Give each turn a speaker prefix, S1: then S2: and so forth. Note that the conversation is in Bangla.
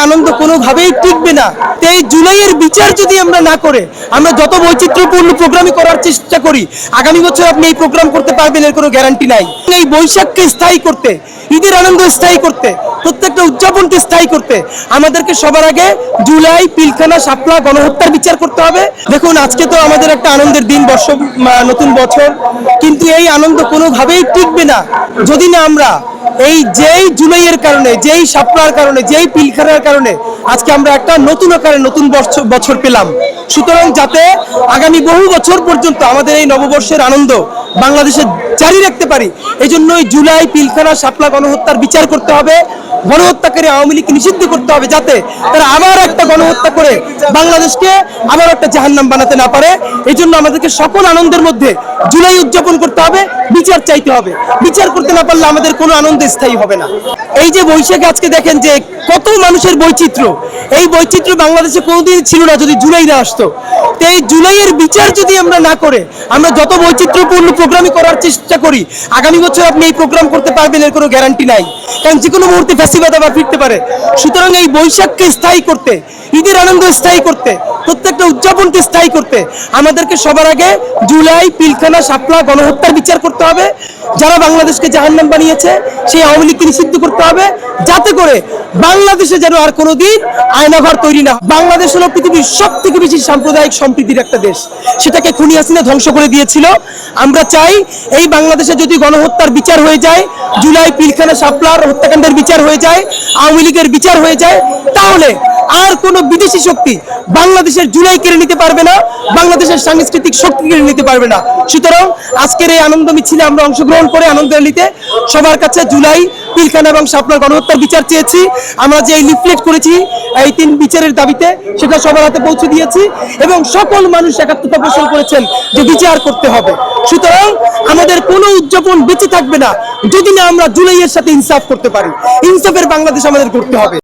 S1: আনন্দ কোনোভাবেই টিকবে না। এই জুলাইয়ের বিচার যদি আমরা না করে আমরা যত বৈচিত্র্যপূর্ণ প্রোগ্রামই করার চেষ্টা করি, আগামী বছর আপনি এই প্রোগ্রাম করতে পারবেন এর কোনো গ্যারান্টি নাই। এই বৈশাখকে স্থায়ী করতে, ঈদের আনন্দ স্থায়ী করতে, প্রত্যেকটা উদযাপনকে স্থায়ী করতে আমাদেরকে সবার আগে জুলাই, পিলখানা, শাপলা গণহত্যার বিচার করতে হবে। দেখুন, আজকে তো আমাদের একটা আনন্দের দিন, নতুন বছর, কিন্তু এই আনন্দ কোনোভাবেই টিকবে না যদি না আমরা এই যেই জুলাইয়ের কারণে, যেই শাপলার কারণে, যেই পিলখানার কারণে আজকে আমরা একটা নতুন আকারে নতুন বছর পেলাম। সুতরাং যাতে আগামী বহু বছর পর্যন্ত আমাদের এই নববর্ষের আনন্দ বাংলাদেশে জারি রাখতে পারি, এই জন্যই জুলাই, পিলখানা, শাপলা গণহত্যার বিচার করতে হবে। গণহত্যাকারী আওয়ামী লীগকে নিষিদ্ধ করতে হবে, যাতে তারা আবার একটা গণহত্যা করে বাংলাদেশকে আবার একটা জাহান্নাম বানাতে না পারে। এই জন্য আমাদেরকে সকল আনন্দের মধ্যে জুলাই উদযাপন করতে হবে, বিচার চাইতে হবে। বিচার করতে না পারলে আমাদের কোনো আনন্দ স্থায়ী হবে না। এই যে বৈশাখে আজকে দেখেন যে কত মানুষের বৈচিত্র্য, এই বৈচিত্র্য বাংলাদেশে কোনোদিন ছিল না যদি জুলাই না আসতো। তো এই জুলাইয়ের বিচার যদি আমরা না করে আমরা যত বৈচিত্র্যপূর্ণ প্রোগ্রামই করার চেষ্টা করি, আগামী বছর আপনি এই প্রোগ্রাম করতে পারবেন এর কোনো গ্যারান্টি নাই, কারণ যে কোনো মুহূর্তে ফ্যাসিবাদ আবার ফিরতে পারে। সুতরাং এই বৈশাখকে স্থায়ী করতে, ঈদের আনন্দ স্থায়ী করতে, প্রত্যেকটা উদযাপনকে স্থায়ী করতে আমাদেরকে সবার আগে জুলাই, পিলখানা, শাপলা গণহত্যার বিচার করতে হবে। যারা বাংলাদেশকে জাহান্নাম বানিয়েছে সেই আওয়ামী লীগকে নিষিদ্ধ করতে হবে, যাতে করে বাংলাদেশে যেন আর কোনোদিন আয়নাঘর তৈরি না। বাংলাদেশ হলো পৃথিবীর সব থেকে বেশি সাম্প্রদায়িক সম্প্রীতির একটা দেশ, সেটাকে খুনি হাসিনা ধ্বংস করে দিয়েছিল। আমরা চাই এই বাংলাদেশে যদি গণহত্যার বিচার হয়ে যায়, জুলাই, পিলখানা, শাপলার হত্যাকাণ্ডের বিচার হয়ে যায়, আওয়ামী লীগের বিচার হয়ে যায়, তাহলে আর কোনো বিদেশি শক্তি বাংলাদেশের জুলাই কেড়ে নিতে পারবে না, বাংলাদেশের সাংস্কৃতিক শক্তি কেড়ে নিতে পারবে না। সুতরাং আজকের এই আনন্দ মিছিলে আমরা অংশগ্রহণ করে আনন্দ র্যালিতে সবার কাছে জুলাই, পিলখানা এবং শাপলার গণহত্যার বিচার চেয়েছি। আমরা যে লিফলেট করেছি এই 3 বিচারের দাবিতে, সেটা সবার হাতে পৌঁছে দিয়েছি এবং সকল মানুষ একাত্মতা পোষণ করেছেন যে বিচার করতে হবে। সুতরাং আমাদের কোনো উদযাপন বেঁচে থাকবে না যদি না আমরা জুলাইয়ের সাথে ইনসাফ করতে পারি। ইনসাফের বাংলাদেশ আমাদের করতে হবে।